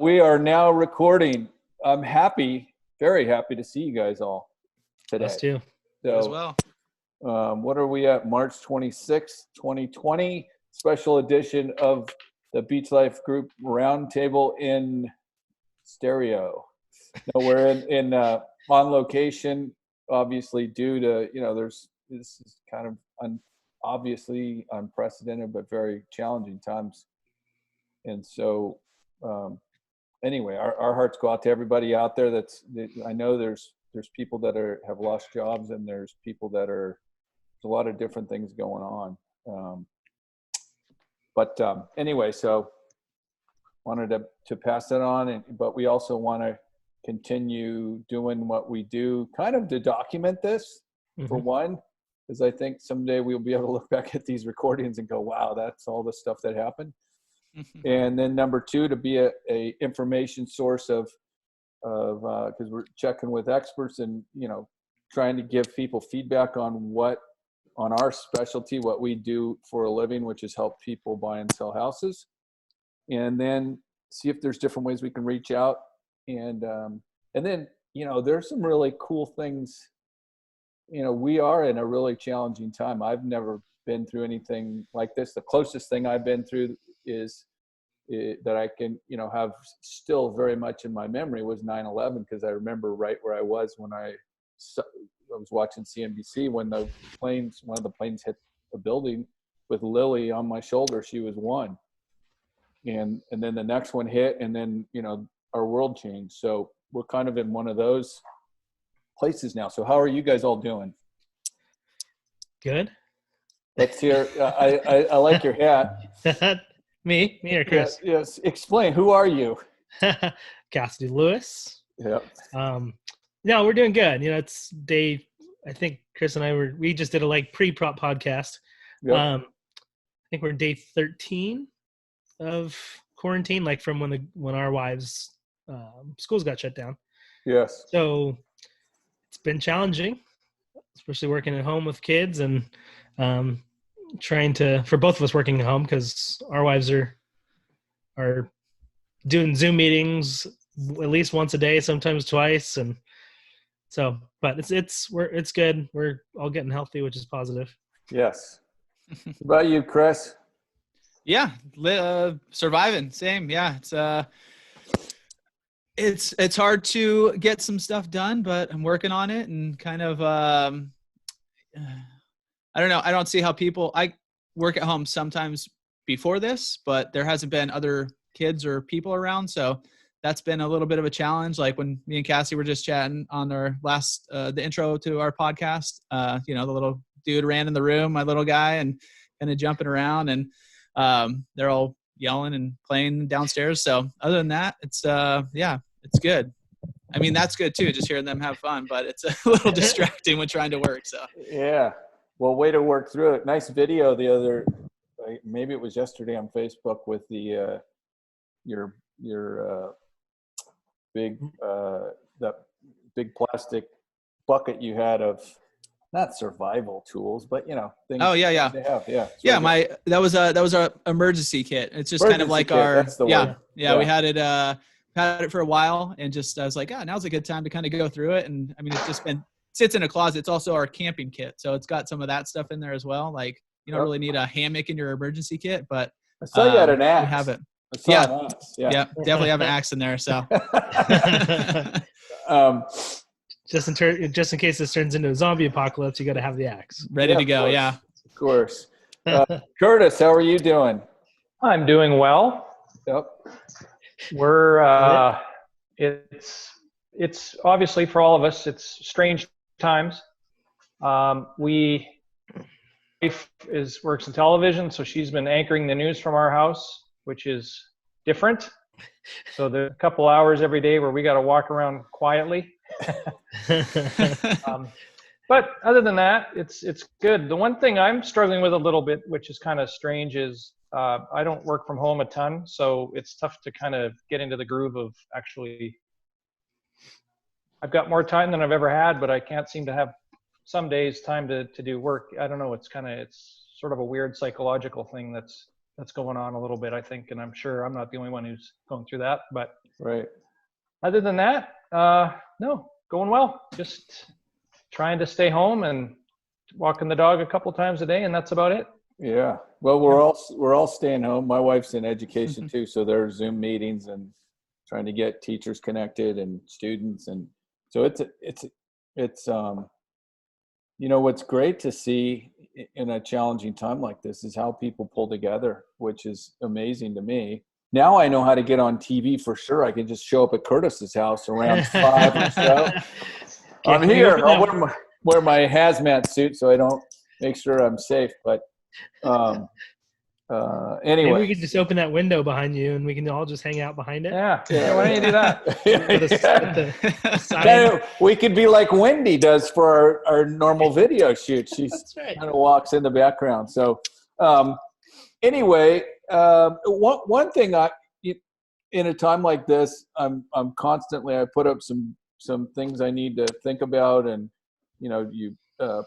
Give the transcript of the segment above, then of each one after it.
We are now recording. I'm happy, very happy to see you guys all today. Us too. So, as well. What are we at? March 26th, 2020, special edition of the Beach Life Group Roundtable in stereo. No, we're in on location, obviously due to, this is kind of obviously unprecedented, but very challenging times. And so, anyway, our hearts go out to everybody out there. I know there's people that have lost jobs, and there's people there's a lot of different things going on. But anyway, so wanted to pass that on, but we also want to continue doing what we do, kind of to document this, for one, because I think someday we'll be able to look back at these recordings and go, wow, that's all the stuff that happened. And then number two, to be a information source of because we're checking with experts and, trying to give people feedback on our specialty, what we do for a living, which is help people buy and sell houses, and then see if there's different ways we can reach out. And then, there's some really cool things. We are in a really challenging time. I've never been through anything like this. The closest thing I've been through that I can, have still very much in my memory was 9/11, because I remember right where I was when I was watching CNBC when one of the planes hit the building with Lily on my shoulder. She was one. And then the next one hit, and then, our world changed. So we're kind of in one of those places now. So how are you guys all doing? Good. Let's hear. I like your hat. Me or Chris? Yes. Explain. Who are you? Cassidy Lewis. Yep. No, we're doing good. It's day. I think Chris and we just did a pre-prop podcast. Yep. I think we're day 13 of quarantine, from when our wives' schools got shut down. Yes. So it's been challenging, especially working at home with kids and for both of us working at home, because our wives are doing Zoom meetings at least once a day, sometimes twice, and so. But it's good. We're all getting healthy, which is positive. Yes. What about you, Chris? Yeah, surviving. Same. Yeah, it's hard to get some stuff done, but I'm working on it, and kind of I don't know. I don't see how I work at home sometimes before this, but there hasn't been other kids or people around. So that's been a little bit of a challenge. Like when me and Cassie were just chatting on our last, the intro to our podcast, the little dude ran in the room, my little guy, and kind of jumping around, and they're all yelling and playing downstairs. So other than that, it's good. I mean, that's good too, just hearing them have fun, but it's a little distracting when trying to work. So yeah. Well, way to work through it. Nice video maybe it was yesterday on Facebook with the your big that big plastic bucket you had of not survival tools, but things. Oh yeah. They have, yeah. Yeah, that was our emergency kit. It's just kind of like our we had it for a while, and just I was like, now's a good time to kind of go through it. And I mean, it's just sits in a closet. It's also our camping kit, so it's got some of that stuff in there as well. Like, you don't really need a hammock in your emergency kit, but I saw you had an axe. We have it. Yeah, definitely have an axe in there. So just in case this turns into a zombie apocalypse, you got to have the axe ready to go. Of course. Curtis, how are you doing? I'm doing well. Yep. We're it's obviously for all of us, it's strange times. Wife works in television, so she's been anchoring the news from our house, which is different. So there's a couple hours every day where we got to walk around quietly. But other than that, it's good. The one thing I'm struggling with a little bit, which is kind of strange, is I don't work from home a ton, so it's tough to kind of get into the groove of actually. I've got more time than I've ever had, but I can't seem to have some days time to do work. I don't know. It's sort of a weird psychological thing that's that's going on a little bit, I think, and I'm sure I'm not the only one who's going through that. But Right. other than that, no, going well. Just trying to stay home and walking the dog a couple times a day, and that's about it. Yeah. Well, we're all staying home. My wife's in education too, so there are Zoom meetings and trying to get teachers connected and students, and so it's what's great to see in a challenging time like this is how people pull together, which is amazing to me. Now I know how to get on TV for sure. I can just show up at Curtis's house around 5 or so. I'm here. I'll wear my hazmat suit so I don't make sure I'm safe. But anyway, maybe we could just open that window behind you, and we can all just hang out behind it. Yeah. Why don't you do that? We could be like Wendy does for our normal video shoot. She's right. kind of walks in the background. So anyway, one thing in a time like this, I'm constantly, I put up some things I need to think about, and you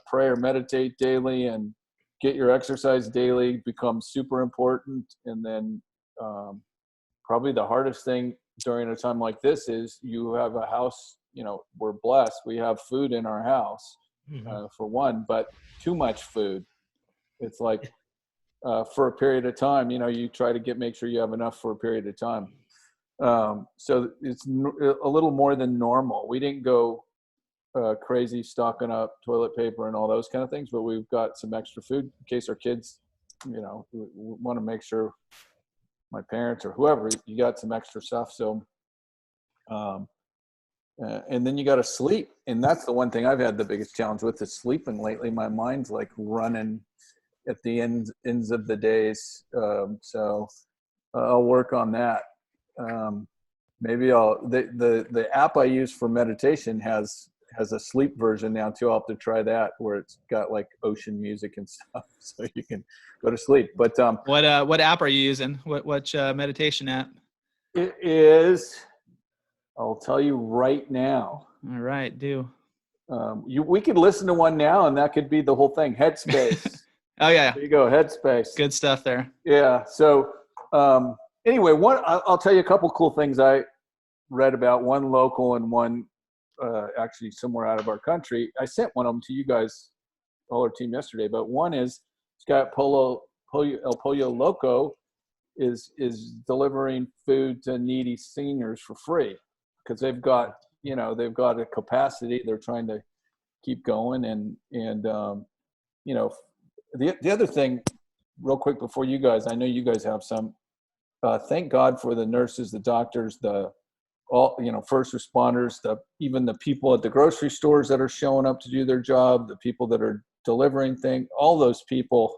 pray or meditate daily and get your exercise daily becomes super important. And then probably the hardest thing during a time like this is you have a house, we're blessed. We have food in our house for one, but too much food. It's like for a period of time, you try to make sure you have enough for a period of time. So it's a little more than normal. We didn't go crazy stocking up toilet paper and all those kind of things, but we've got some extra food in case our kids, we want to make sure my parents or whoever, you got some extra stuff. So, and then you got to sleep. And that's the one thing I've had the biggest challenge with is sleeping lately. My mind's like running at the ends of the days. So I'll work on that. Maybe the app I use for meditation has a sleep version now too. I'll have to try that where it's got like ocean music and stuff so you can go to sleep. But what app are you using? What meditation app? It is, I'll tell you right now. All right, do. We could listen to one now and that could be the whole thing. Headspace. Oh yeah. There you go, Headspace. Good stuff there. Yeah. So anyway, I'll tell you a couple cool things I read about, one local and one actually somewhere out of our country. I sent one of them to you guys, all our team yesterday, but one is Scott El Pollo Loco is delivering food to needy seniors for free because they've got a capacity. They're trying to keep going. And the other thing real quick before you guys, I know you guys have some, thank God for the nurses, the doctors, first responders, even the people at the grocery stores that are showing up to do their job, the people that are delivering things, all those people.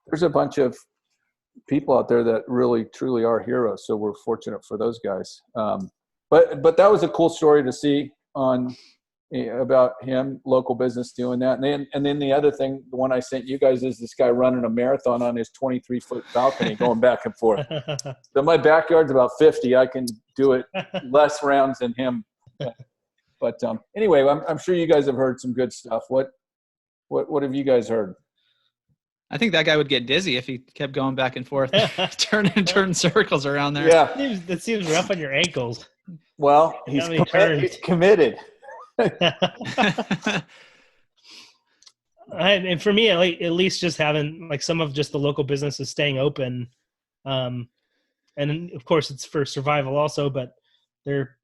There's a bunch of people out there that really truly are heroes. So we're fortunate for those guys. But that was a cool story to see about him, local business doing that. And then the other thing, the one I sent you guys is this guy running a marathon on his 23-foot balcony going back and forth. So my backyard's about 50. I can do it less rounds than him. But anyway, I'm sure you guys have heard some good stuff. What have you guys heard? I think that guy would get dizzy if he kept going back and forth, turn circles around there. Yeah. That seems rough on your ankles. Well, he's committed. And for me, at least just having like some of just the local businesses staying open, and of course it's for survival also, but they're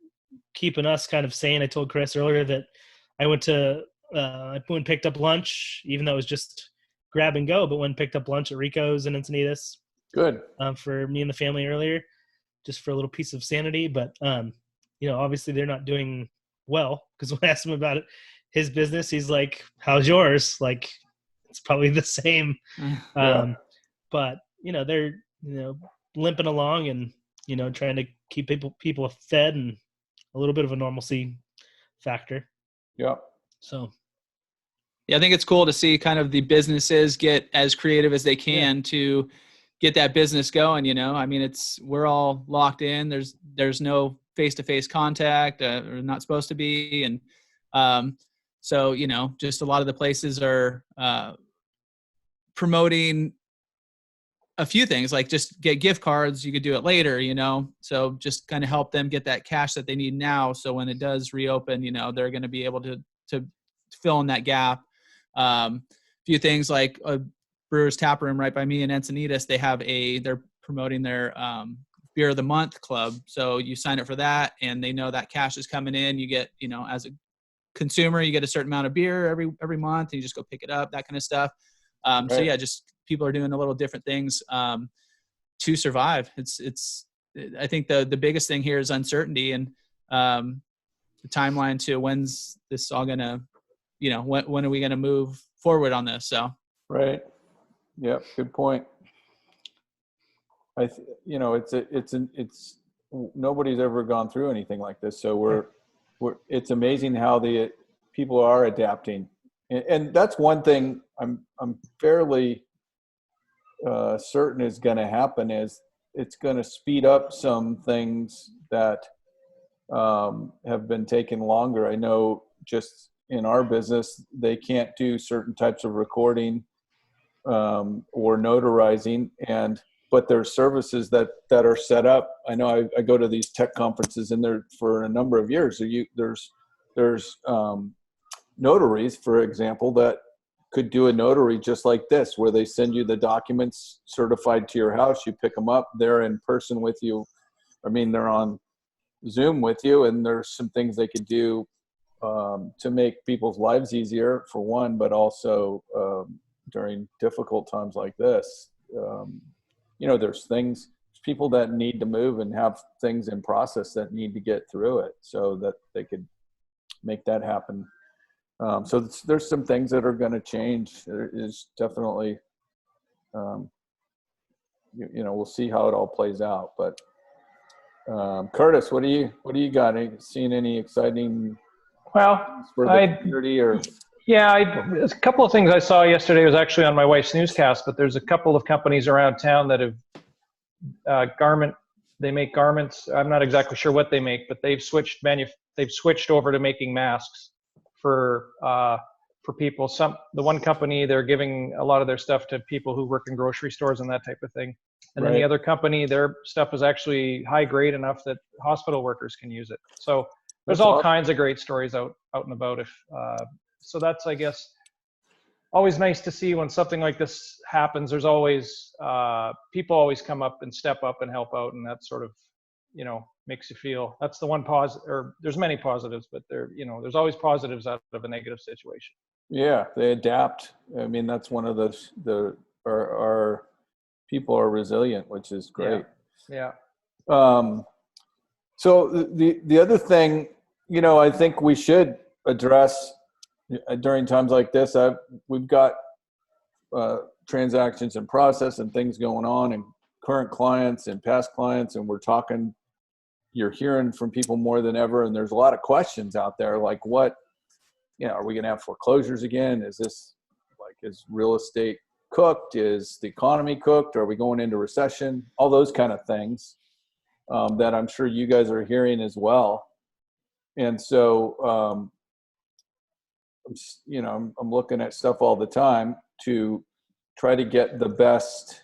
keeping us kind of sane. I told Chris earlier that I went and picked up lunch, even though it was just grab and go, but went and picked up lunch at Rico's in Encinitas. Good. For me and the family earlier, just for a little piece of sanity. But obviously they're not doing well, because when I asked him about it, his business, he's like, how's yours? Like, it's probably the same. Yeah. But they're limping along and trying to keep people fed and a little bit of a normalcy factor. Yeah. So yeah, I think it's cool to see kind of the businesses get as creative as they can to get that business going. I mean, we're all locked in. There's no face-to-face contact, or not supposed to be. And so, just a lot of the places are promoting a few things, like just get gift cards. You could do it later, so just kind of help them get that cash that they need now. So when it does reopen, they're going to be able to fill in that gap. Few things like a Brewer's Tap Room right by me in Encinitas, they're promoting their Beer of the Month club. So you sign up for that and they know that cash is coming in. You get, as a consumer, you get a certain amount of beer every month, and you just go pick it up, that kind of stuff. Right. So yeah, just people are doing a little different things to survive. I think the biggest thing here is uncertainty, and the timeline to when's this all gonna, when are we gonna move forward on this? So right. Yep. Good point. It's nobody's ever gone through anything like this. So it's amazing how the people are adapting. And that's one thing I'm fairly certain is going to happen, is it's going to speed up some things that have been taking longer. I know just in our business, they can't do certain types of recording or notarizing, but there's services that are set up. I know I go to these tech conferences, and there for a number of years. So there's notaries, for example, that could do a notary just like this, where they send you the documents certified to your house. You pick them up. They're in person with you. They're on Zoom with you, and there's some things they could do to make people's lives easier, for one, but also during difficult times like this. There's people that need to move and have things in process that need to get through it so that they could make that happen. So there's some things that are going to change. There is definitely, we'll see how it all plays out. But Curtis, what do you got? Seen any exciting Well, for the community or? Yeah, there's a couple of things I saw yesterday. It was actually on my wife's newscast, but there's a couple of companies around town that have they make garments. I'm not exactly sure what they make, but they've switched over to making masks for people. The one company, they're giving a lot of their stuff to people who work in grocery stores and that type of thing. And then the other company, their stuff is actually high grade enough that hospital workers can use it. So there's all kinds of great stories out and about. So that's, I guess, always nice to see when something like this happens. There's always people always come up and step up and help out, and that sort of makes you feel. That's the one positive, or there's many positives, but there's always positives out of a negative situation. Yeah, they adapt. That's one of our people are resilient, which is great. Yeah. So the other thing, I think we should address during times like this, we've got transactions in process and things going on, and current clients and past clients, and you're hearing from people more than ever, and there's a lot of questions out there, like what, are we going to have foreclosures again? Is real estate cooked? Is the economy cooked? Are we going into recession? All those kind of things that I'm sure you guys are hearing as well. And so, I'm looking at stuff all the time to try to get the best,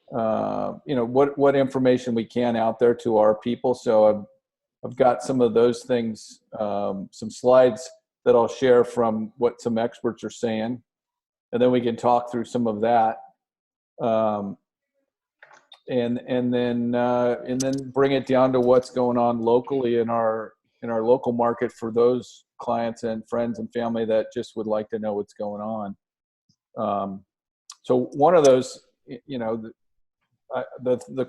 what information we can out there to our people. So I've got some of those things, some slides that I'll share from what some experts are saying, and then we can talk through some of that, and then bring it down to what's going on locally in our local market for those clients and friends and family that just would like to know what's going on. So one of those, the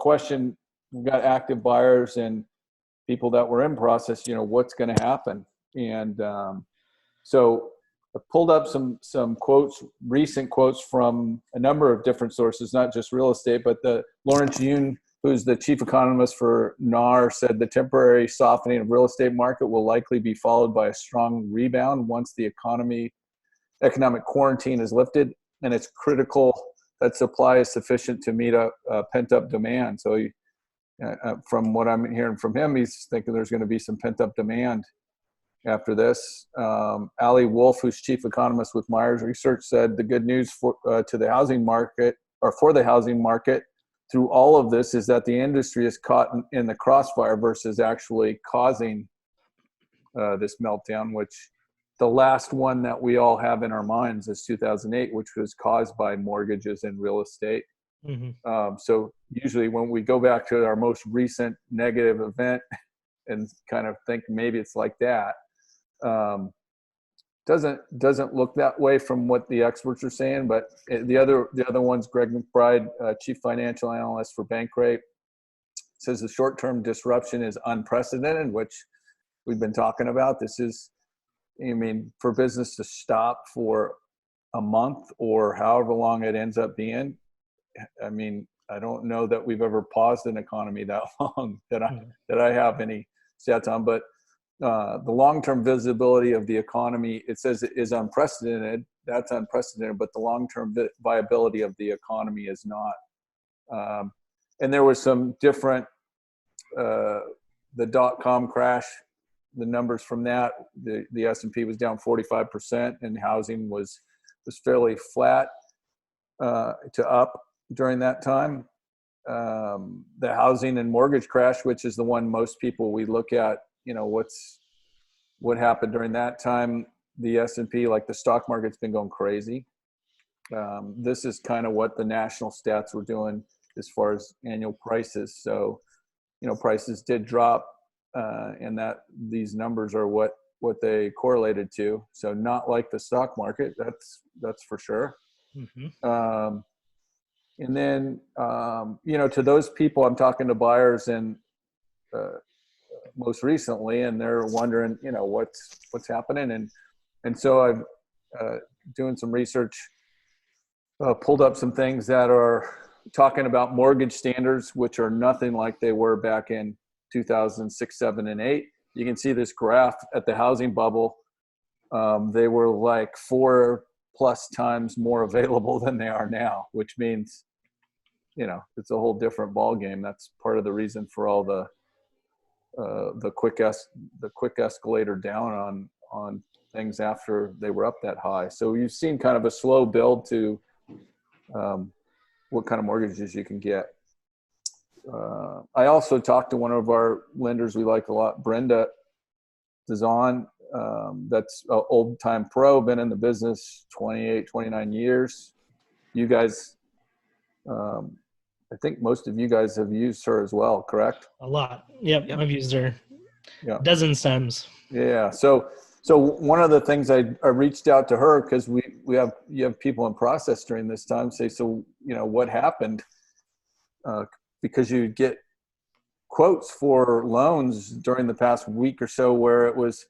question, we've got active buyers and people that were in process, what's going to happen? And so I pulled up some quotes, recent quotes from a number of different sources, not just real estate, but Lawrence Yun, who's the chief economist for NAR, said the temporary softening of real estate market will likely be followed by a strong rebound once the economic quarantine is lifted, and it's critical that supply is sufficient to meet a pent-up demand. So from what I'm hearing from him, he's thinking there's going to be some pent-up demand after this. Ali Wolf, who's chief economist with Myers Research, said the good news to the housing market or for the housing market through all of this is that the industry is caught in the crossfire versus actually causing this meltdown, which the last one that we all have in our minds is 2008, which was caused by mortgages and real estate. So usually when we go back to our most recent negative event and kind of think maybe it's like that, doesn't look that way from what the experts are saying. But the other one's Greg McBride, chief financial analyst for Bankrate, says the short-term disruption is unprecedented, which we've been talking about. This is, I mean, for business to stop for a month or however long it ends up being. I mean, I don't know that we've ever paused an economy that long that I have any stats on, but the long-term visibility of the economy, it says it is unprecedented. That's unprecedented, but the long-term viability of the economy is not. And there was some different, the dot-com crash, the numbers from that, the S&P was down 45% and housing was fairly flat to up during that time. The housing and mortgage crash, which is the one most people we look at, you know, what happened during that time. The S&P, like the stock market's been going crazy. This is kind of what the national stats were doing as far as annual prices. So, you know, prices did drop, and that these numbers are what they correlated to. So not like the stock market, that's for sure. And then, you know, to those people, I'm talking to buyers and most recently, and they're wondering, you know, what's happening. And so I'm doing some research, pulled up some things that are talking about mortgage standards, which are nothing like they were back in 2006, 7, and 8. You can see this graph at the housing bubble. They were like 4+ times more available than they are now, which means, you know, it's a whole different ball game. That's part of the reason for all the quick escalator down on things after they were up that high. So you've seen kind of a slow build to what kind of mortgages you can get. I also talked to one of our lenders we like a lot, Brenda Dazan. That's an old-time pro, been in the business 28, 29 years. You guys, I think most of you guys have used her as well, correct? A lot. Yep. I've used her dozens times. Yeah. So one of the things I reached out to her, because you have people in process during this time, say, so, you know, what happened? Because you get quotes for loans during the past week or so where it was,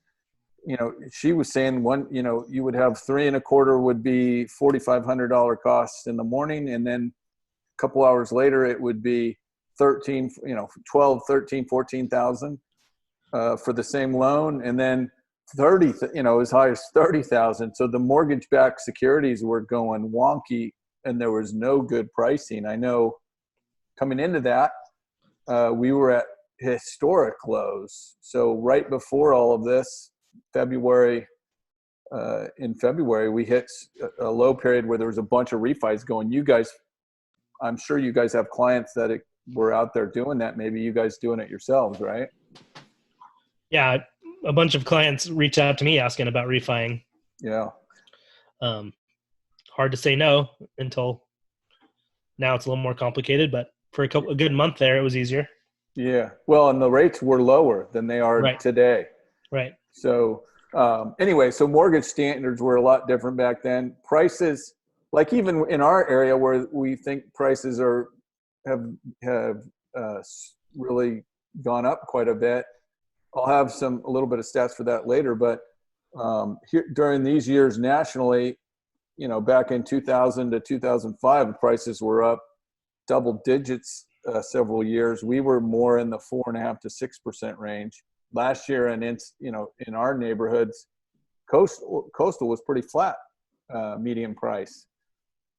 you know, she was saying you know, you would have 3 1/4 would be $4,500 costs in the morning, and then a couple hours later it would be 13, you know, 12, 13, 14,000 for the same loan, and then 30, you know, as high as 30,000. So the mortgage-backed securities were going wonky, and there was no good pricing. I know coming into that, we were at historic lows. So right before all of this, in February, we hit a low period where there was a bunch of refis going. You guys, I'm sure you guys have clients that were out there doing that. Maybe you guys doing it yourselves, right? Yeah, a bunch of clients reach out to me asking about refining. Yeah. Hard to say no until now. It's a little more complicated, but for a good month there, it was easier. Yeah. Well, and the rates were lower than they are today. Right. So anyway, so mortgage standards were a lot different back then. Prices, like even in our area where we think prices have really gone up quite a bit. I'll have a little bit of stats for that later, but during these years nationally, you know, back in 2000 to 2005, prices were up double digits several years. We were more in the 4.5% to 6% range last year, and in our neighborhoods, coastal was pretty flat, median price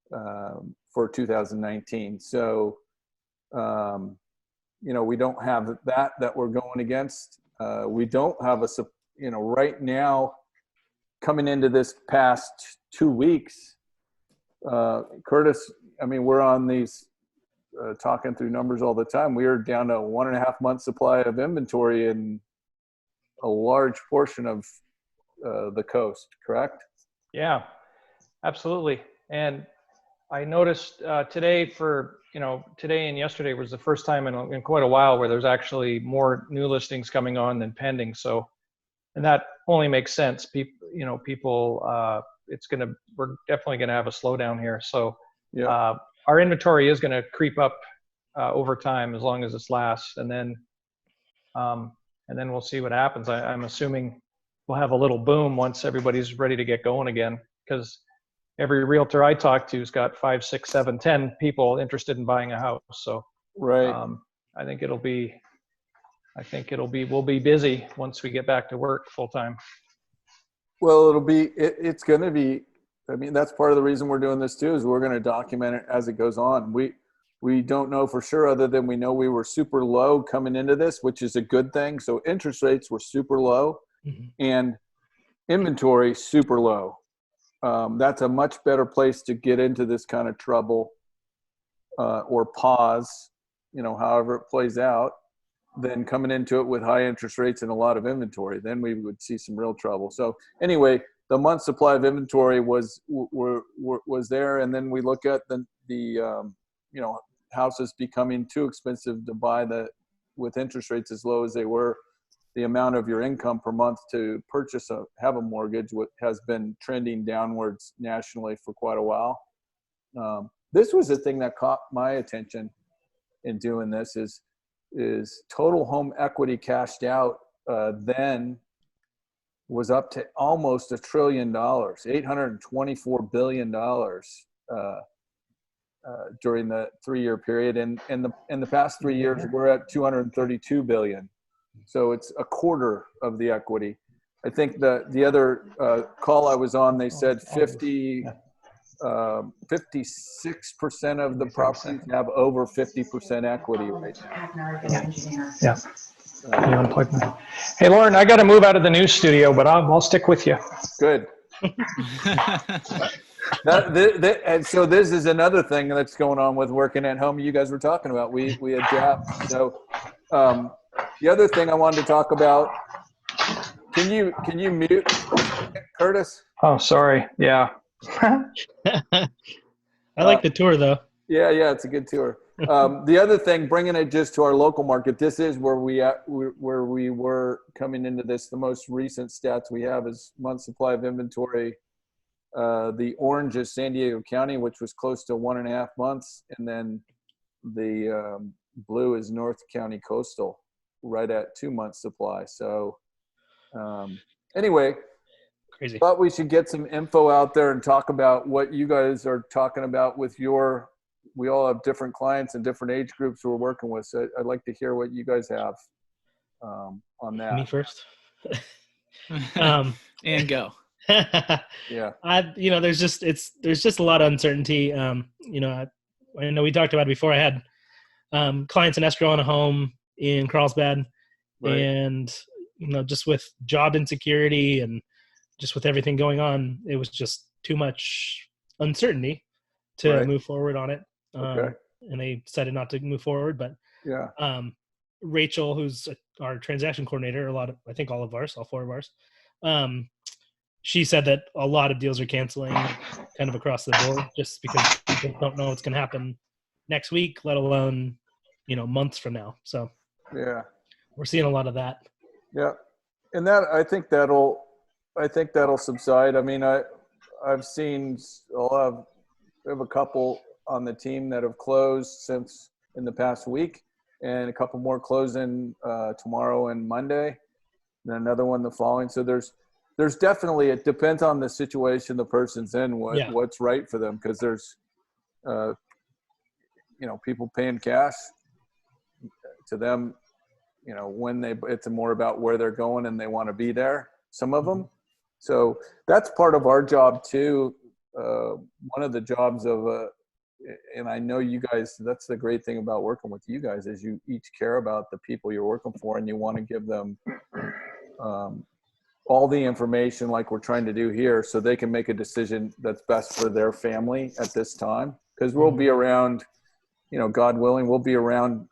for 2019. So, you know, we don't have that we're going against. We don't have right now, coming into this past 2 weeks, Curtis, I mean, we're on these talking through numbers all the time. We are down to 1.5 months supply of inventory in a large portion of the coast, correct? Yeah, absolutely. And I noticed today today and yesterday was the first time in quite a while where there's actually more new listings coming on than pending. So, and that only makes sense. People, we're definitely going to have a slowdown here. So Yeah. our inventory is going to creep up over time as long as this lasts. And then we'll see what happens. I'm assuming we'll have a little boom once everybody's ready to get going again, because every realtor I talk to has got 5, 6, 7, 10 people interested in buying a house. So Right. I think we'll be busy once we get back to work full time. Well, it's going to be, I mean, that's part of the reason we're doing this too, is we're going to document it as it goes on. We don't know for sure, other than we know we were super low coming into this, which is a good thing. So interest rates were super low and inventory super low. That's a much better place to get into this kind of trouble or pause, however it plays out, than coming into it with high interest rates and a lot of inventory. Then we would see some real trouble. So anyway, the month supply of inventory was there, and then we look at the houses becoming too expensive to buy with interest rates as low as they were. The amount of your income per month to have a mortgage has been trending downwards nationally for quite a while. This was the thing that caught my attention in doing this is total home equity cashed out then was up to almost $1 trillion, $824 billion during the 3-year period. And in the past 3 years, we're at $232 billion. So it's a quarter of the equity. I think the other call I was on, they said 56% of the properties have over 50% equity right now. Yeah. Can you unplug me? Hey, Lauren, I got to move out of the news studio, but I'll stick with you. Good. And so this is another thing that's going on with working at home. You guys were talking about we adapt. So the other thing I wanted to talk about. Can you mute, Curtis? Oh, sorry. Yeah. I like the tour though. Yeah, it's a good tour. The other thing, bringing it just to our local market, this is where we were coming into this. The most recent stats we have is month supply of inventory. The orange is San Diego County, which was close to 1.5 months, and then the blue is North County Coastal, right at 2 months supply. So anyway, Crazy. thought we should get some info out there and talk about what you guys are talking about with we all have different clients and different age groups we're working with. So I'd like to hear what you guys have on that. Me first. And go. Yeah. There's just a lot of uncertainty. I know we talked about it before. I had clients in escrow on a home in Carlsbad, Right. and just with job insecurity and just with everything going on, it was just too much uncertainty to Right. move forward on it. Okay. And they decided not to move forward. But Yeah. Rachel, who's our transaction coordinator, I think all 4 of ours, she said that a lot of deals are canceling kind of across the board just because people don't know what's going to happen next week, let alone, months from now. So Yeah. we're seeing a lot of that. Yeah. And I think that'll subside. I mean, I've seen we have a couple on the team that have closed since in the past week, and a couple more closing tomorrow and Monday, and another one the following. So there's definitely, it depends on the situation the person's in, what's right for them, because there's people paying cash to them, it's more about where they're going and they want to be there, some of them. So that's part of our job too. One of the jobs and I know you guys, that's the great thing about working with you guys, is you each care about the people you're working for, and you want to give them all the information like we're trying to do here so they can make a decision that's best for their family at this time. Because we'll be around, God willing, we'll be around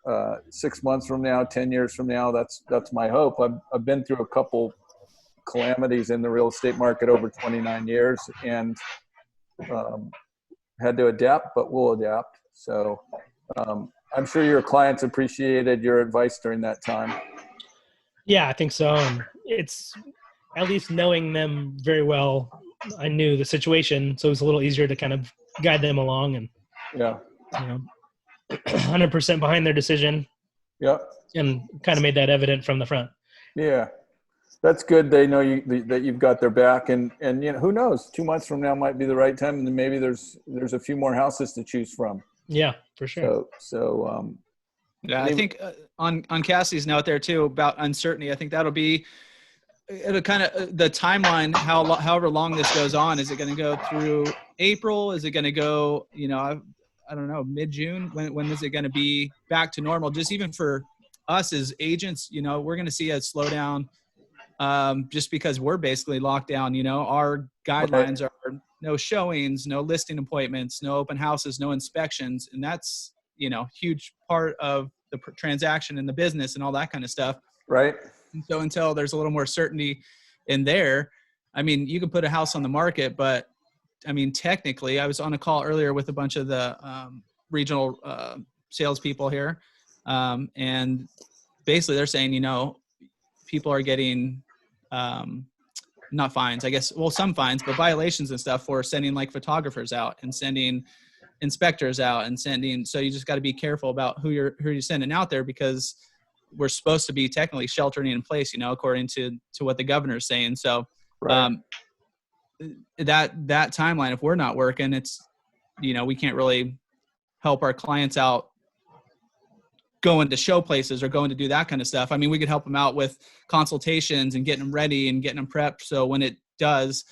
6 months from now, 10 years from now. That's my hope. I've been through a couple calamities in the real estate market over 29 years and had to adapt, but we'll adapt. So I'm sure your clients appreciated your advice during that time. Yeah, I think so. And it's at least knowing them very well. I knew the situation, so it was a little easier to kind of guide them along and, Yeah. 100% behind their decision. Yeah. And kind of made that evident from the front. Yeah. That's good. They know that you've got their back, and who knows? 2 months from now might be the right time, and then maybe there's a few more houses to choose from. Yeah, for sure. Yeah, I think on Cassie's note there too about uncertainty. I think it'll kind of the timeline. However long this goes on, is it going to go through April? Is it going to go? I don't know, mid-June. When is it going to be back to normal? Just even for us as agents, we're going to see a slowdown. Just because we're basically locked down, our guidelines are no showings, no listing appointments, no open houses, no inspections. And that's, huge part of the transaction and the business and all that kind of stuff. Right. And so until there's a little more certainty in there, I mean, you can put a house on the market, but I mean, technically I was on a call earlier with a bunch of the regional salespeople here. And basically they're saying, people are getting not fines, I guess. Well, some fines, but violations and stuff for sending like photographers out and sending inspectors out and sending. So you just got to be careful about who you're sending out there, because we're supposed to be technically sheltering in place, according to what the governor's saying. So right. that timeline, if we're not working, it's, we can't really help our clients out going to show places or going to do that kind of stuff. I mean, we could help them out with consultations and getting them ready and getting them prepped. So when it is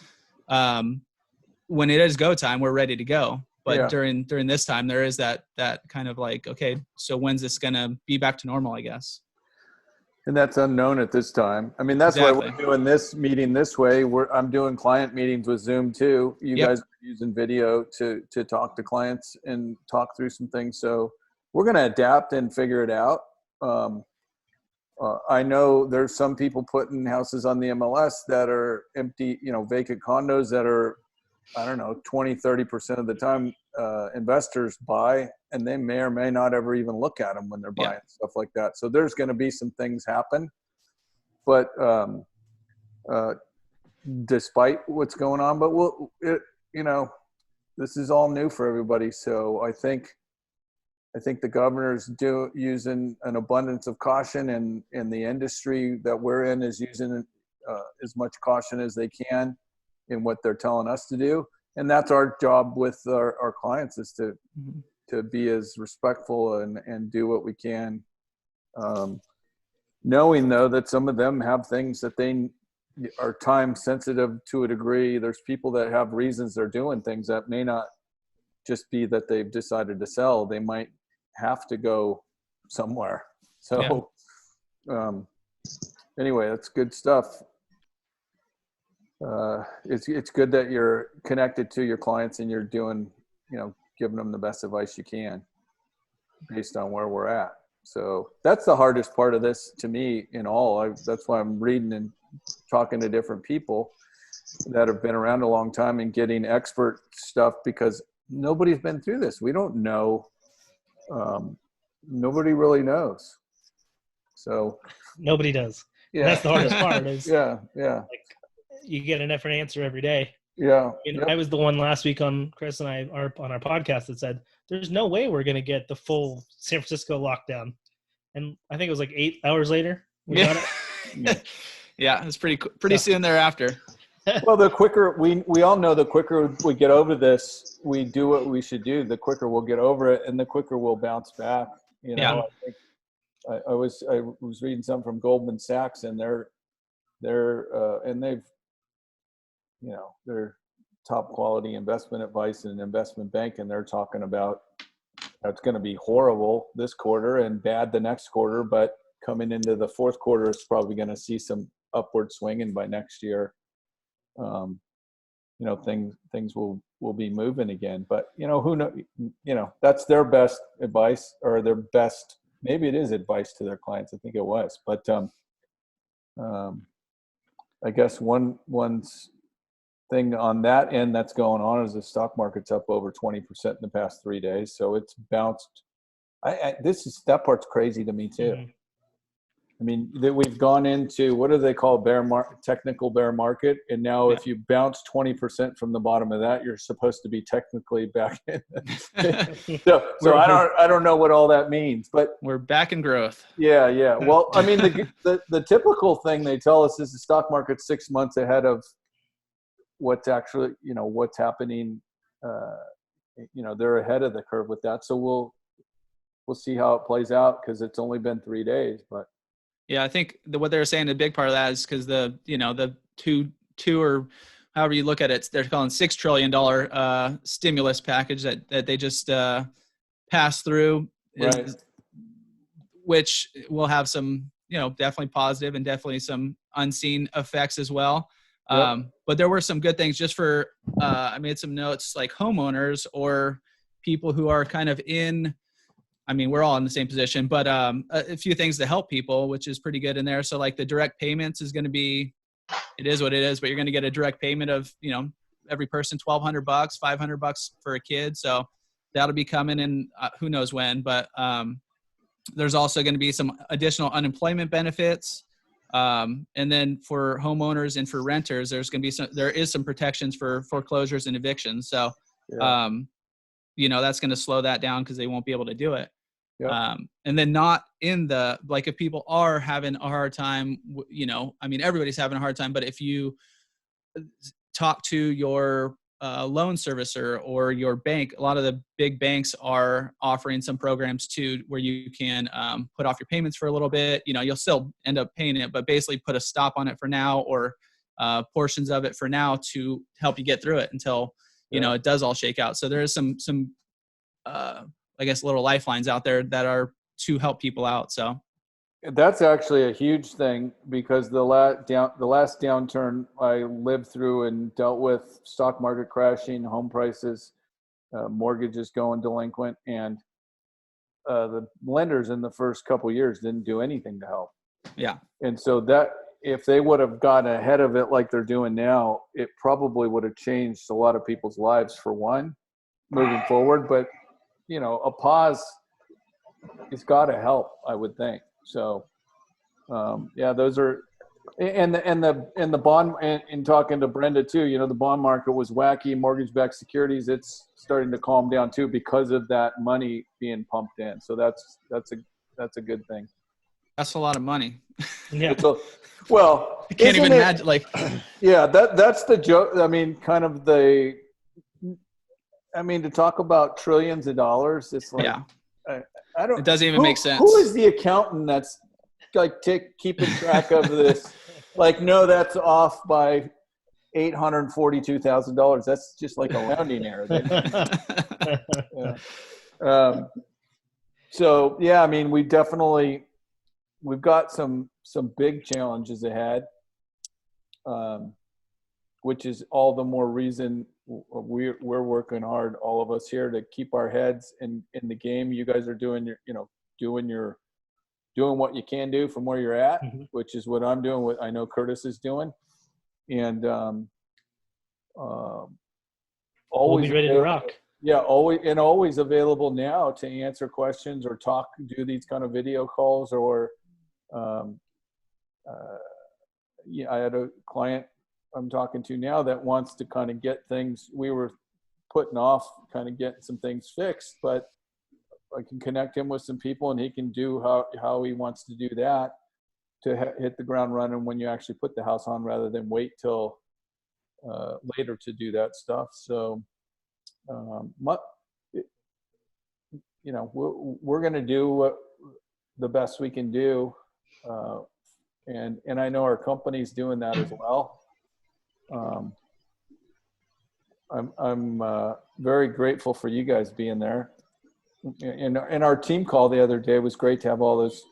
go time, we're ready to go. But during this time, there is that kind of like, okay, so when's this going to be back to normal, I guess? And that's unknown at this time. I mean, that's Exactly. why we're doing this meeting this way. I'm doing client meetings with Zoom too. You guys are using video to talk to clients and talk through some things. So we're going to adapt and figure it out. I know there's some people putting houses on the MLS that are empty, vacant condos that are, 20, 30% of the time investors buy, and they may or may not ever even look at them when they're buying stuff like that. So there's going to be some things happen. But despite what's going on, but this is all new for everybody. So I think the governor's using an abundance of caution, and the industry that we're in is using as much caution as they can in what they're telling us to do. And that's our job with our clients, is to be as respectful and do what we can. Knowing though that some of them have things that they are time sensitive to a degree. There's people that have reasons they're doing things that may not just be that they've decided to sell. They might have to go somewhere. So anyway, that's good stuff. It's good that you're connected to your clients and you're doing, giving them the best advice you can based on where we're at. So that's the hardest part of this to me in all. That's why I'm reading and talking to different people that have been around a long time and getting expert stuff, because nobody's been through this. We don't know. Nobody really knows. So nobody does. Yeah. And that's the hardest part is yeah. Like, you get a different answer every day. Yeah. I was the one last week on Chris and I on our podcast that said, there's no way we're going to get the full San Francisco lockdown. And I think it was like 8 hours later. We got it. Yeah. It was pretty soon thereafter. Well, the quicker we all know, the quicker we get over this, we do what we should do, the quicker we'll get over it, and the quicker we'll bounce back. I think I was reading something from Goldman Sachs, and they're top quality investment advice and investment bank, and they're talking about it's going to be horrible this quarter and bad the next quarter, but coming into the fourth quarter, it's probably going to see some upward swinging by next year, things will be moving again. But who know? That's their best advice, or their best. Maybe it is advice to their clients. I think it was, but I guess one thing on that end that's going on is the stock market's up over 20% in the past 3 days. So it's bounced. That part's crazy to me too. Mhm. I mean, that we've gone into, what do they call technical bear market? And now if you bounce 20% from the bottom of that, you're supposed to be technically back in. So I don't know what all that means, but We're back in growth. yeah. Well, I mean, the typical thing they tell us is the stock market's 6 months ahead of what's actually, what's happening. They're ahead of the curve with that. So we'll see how it plays out, because it's only been 3 days, but. Yeah, I think what they're saying, a big part of that is because the two or however you look at it, they're calling $6 trillion stimulus package that they just passed through, Right. which will have some, definitely positive and definitely some unseen effects as well. Yep. But there were some good things just for, I made some notes, like homeowners or people who are kind of we're all in the same position, but a few things to help people, which is pretty good in there. So like the direct payments is going to be, it is what it is, but you're going to get a direct payment of, every person, $1,200, $500 for a kid. So that'll be coming in who knows when, but there's also going to be some additional unemployment benefits. And then for homeowners and for renters, there is some protections for foreclosures and evictions. So, that's going to slow that down because they won't be able to do it. Yep. And then not in if people are having a hard time, everybody's having a hard time, but if you talk to your loan servicer or your bank, a lot of the big banks are offering some programs too, where you can put off your payments for a little bit. You'll still end up paying it, but basically put a stop on it for now, or portions of it for now to help you get through it until, it does all shake out. So there is some I guess little lifelines out there that are to help people out. So that's actually a huge thing, because the last downturn I lived through and dealt with, stock market crashing, home prices, mortgages going delinquent, and the lenders in the first couple of years didn't do anything to help. Yeah. And so that, if they would have gotten ahead of it like they're doing now, it probably would have changed a lot of people's lives, for one, moving forward. But a pause has got to help, I would think. So, those are, and the bond, and talking to Brenda too, the bond market was wacky, mortgage-backed securities, it's starting to calm down too, because of that money being pumped in. So that's a good thing. That's a lot of money. Yeah. Well, I can't even imagine, yeah, that's the joke. I mean, to talk about trillions of dollars, it's like, I don't. It doesn't even make sense. Who is the accountant that's keeping track of this? No, that's off by $842,000. That's just like a rounding error. So yeah, we've got some big challenges ahead, which is all the more reason we're working hard, all of us here, to keep our heads in the game. You guys are doing doing what you can do from where you're at, mm-hmm. which is what I'm doing. What I know Curtis is doing, and always we'll be ready to rock. Yeah, always available now to answer questions or do these kind of video calls, or I had a client I'm talking to now that wants to kind of get things, we were putting off kind of getting some things fixed, but I can connect him with some people, and he can do how he wants to do that, to hit the ground running when you actually put the house on, rather than wait till later to do that stuff. So we're going to do the best we can do, and I know our company's doing that as well. I'm very grateful for you guys being there. in our team call the other day, it was great to have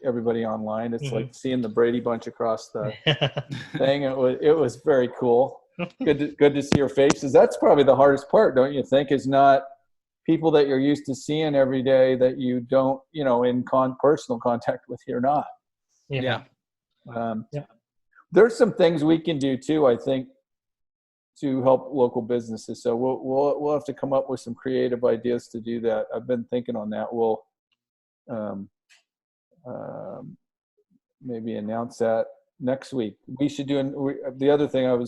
everybody online. It's like seeing the Brady Bunch across the thing. It was very cool. Good to see your faces. That's probably the hardest part, don't you think? Is not people that you're used to seeing every day that you don't, in personal contact with, you're not. Yeah. There's some things we can do too, I think, to help local businesses. So we'll have to come up with some creative ideas to do that. I've been thinking on that. We'll maybe announce that next week. We should do the other thing.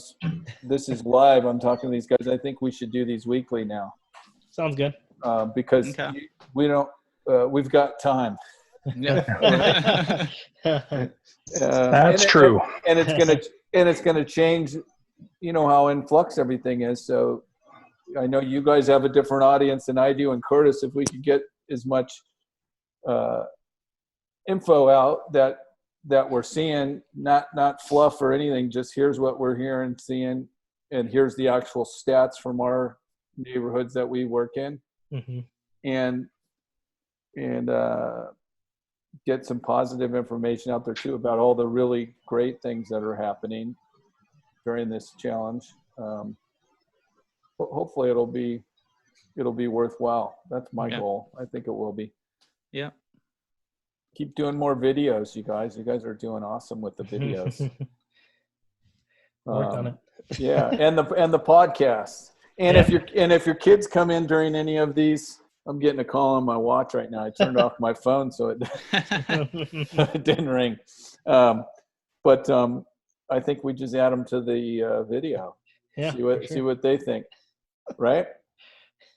This is live. I'm talking to these guys. I think we should do these weekly now. Sounds good. Because we don't. We've got time. Yeah. That's true. And it's gonna change. How in flux everything is. So I know you guys have a different audience than I do. And Curtis, if we could get as much info out that we're seeing, not fluff or anything, just here's what we're hearing, seeing, and here's the actual stats from our neighborhoods that we work in, and get some positive information out there too about all the really great things that are happening during this challenge. Hopefully it'll be worthwhile. That's my goal. I think it will be. Yeah. Keep doing more videos, you guys. You guys are doing awesome with the videos. Work on it. Yeah, and the podcasts. And if your kids come in during any of these, I'm getting a call on my watch right now. I turned off my phone so it didn't ring. But I think we just add them to the video. Yeah. See what they think. Right?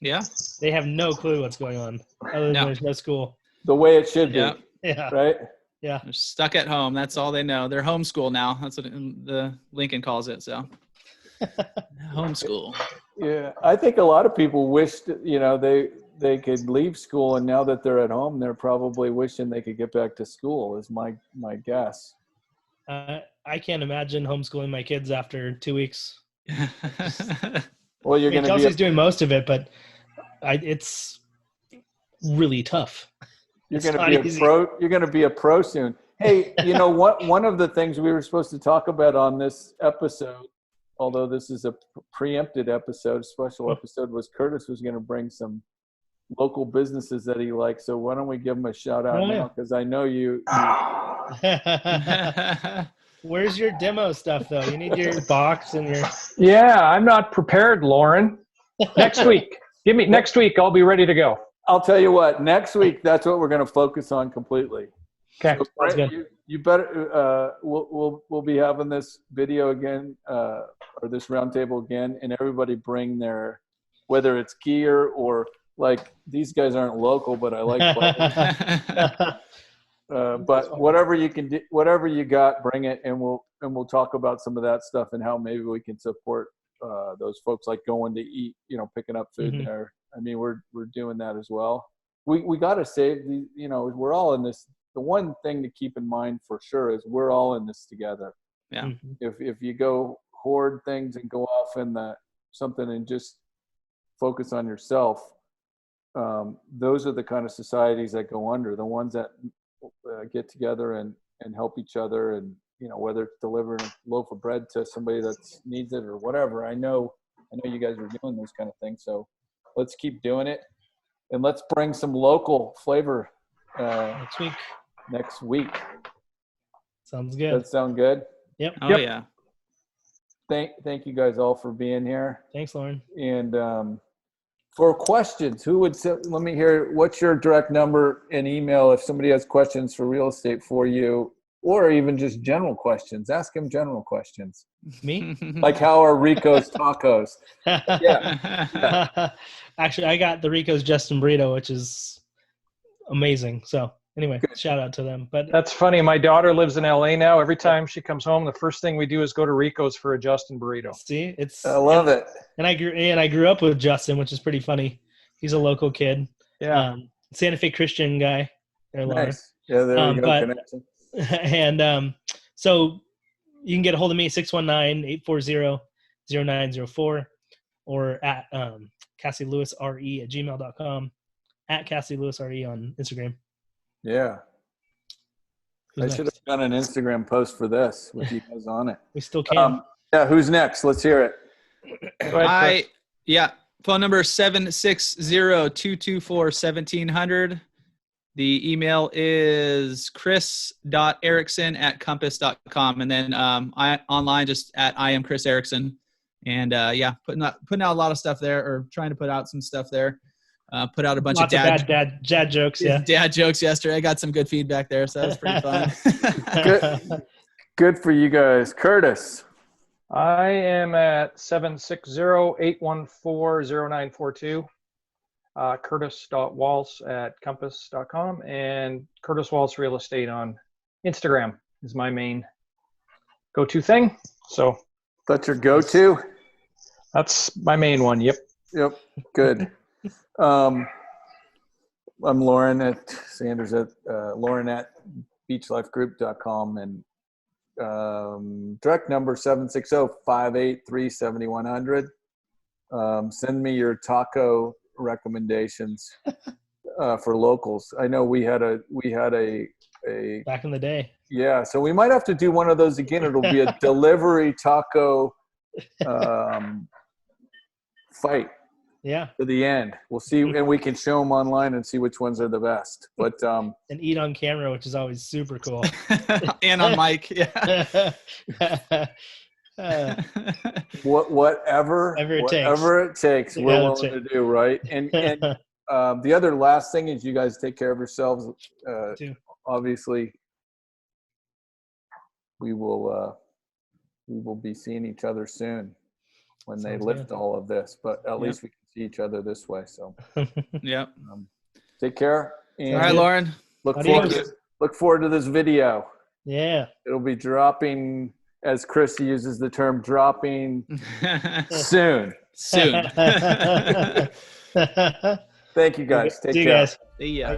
Yeah. They have no clue what's going on. Other than there's no school. The way it should be. Yeah. Right? Yeah. They're stuck at home. That's all they know. They're homeschool now. That's what the Lincoln calls it. So homeschool. Yeah. I think a lot of people wished, they could leave school, and now that they're at home, they're probably wishing they could get back to school, is my guess. I can't imagine homeschooling my kids after 2 weeks. Well, you're going to Chelsea's doing most of it, but it's really tough. You're going to be a pro. You're going to be a pro soon. Hey, what? One of the things we were supposed to talk about on this episode, although this is a preempted episode, special episode, was Curtis was going to bring some local businesses that he likes. So why don't we give him a shout out now? Because I know you. Where's your demo stuff though? You need your box and your. Yeah, I'm not prepared, Lauren. Next week. Next week. I'll be ready to go. I'll tell you what. Next week, that's what we're going to focus on completely. Okay. So, Brent, you better. We'll be having this video again, or this roundtable again, and everybody bring their, whether it's gear or like these guys aren't local, but I like buttons. But whatever you can do, whatever you got, bring it, and we'll talk about some of that stuff and how maybe we can support those folks, like going to eat, picking up food there. I mean, we're doing that as well. We got to save the, we're all in this. The one thing to keep in mind for sure is we're all in this together. Yeah. If you go hoard things and go off in something and just focus on yourself, those are the kind of societies that go under. The ones that get together and help each other, and whether it's delivering a loaf of bread to somebody that needs it or whatever. I know you guys are doing those kind of things, so let's keep doing it, and let's bring some local flavor next week. Sounds good. That sound good? Yep. Oh yeah. Thank you guys all for being here. Thanks, Lauren. And for questions, let me hear, what's your direct number and email if somebody has questions for real estate for you, or even just general questions. Ask them general questions. Me? Like, how are Rico's tacos? Yeah. Actually, I got the Rico's Justin Burrito, which is amazing. So anyway, shout out to them. But that's funny. My daughter lives in LA now. Every time she comes home, the first thing we do is go to Rico's for a Justin Burrito. See, I love it. And I grew up with Justin, which is pretty funny. He's a local kid. Yeah. Santa Fe Christian guy. There, nice. Yeah, there we go. Connection. And so you can get a hold of me, 619-840-0904, or at CassieLewisRE@gmail.com. at Cassie Lewis RE on Instagram. Yeah. Who's I next? should have done an Instagram post for this with you guys on it. We still can. Yeah, who's next? Let's hear it. Go ahead, Chris. Phone number 760-224-1700. The email is chris.erickson@compass.com. And then I online just at I am Chris Erickson. And putting out a lot of stuff there, or trying to put out some stuff there. Put out a bunch Lots of bad dad jokes. Yeah. dad jokes yesterday. I got some good feedback there, so that was pretty fun. Good for you guys. Curtis. I am at 760-814-0942. Curtis.waltz@compass.com, and Curtis Waltz Real Estate on Instagram is my main go-to thing. So That's your go-to? that's my main one. Yep. Yep. Good. I'm Lauren at Sanders at Lauren at beachlifegroup.com, and direct number 760-583-7100. Send me your taco recommendations for locals. I know we had a Back in the day. yeah, so we might have to do one of those again. It'll be a delivery taco fight Yeah. to the end. We'll see, and we can show them online and see which ones are the best. But And eat on camera, which is always super cool. And on mic. Yeah. whatever it takes, we're Yeah, willing to do, right? And the other last thing is you guys take care of yourselves. Obviously, we will be seeing each other soon when they Sounds lift good. all of this. But at least we can see each other this way. So Yep. take care. And All right, Lauren. look Adios. forward to this video. Yeah. It'll be dropping, as Chris uses the term, dropping soon. Soon. Thank you guys. Take See you care. guys. See ya.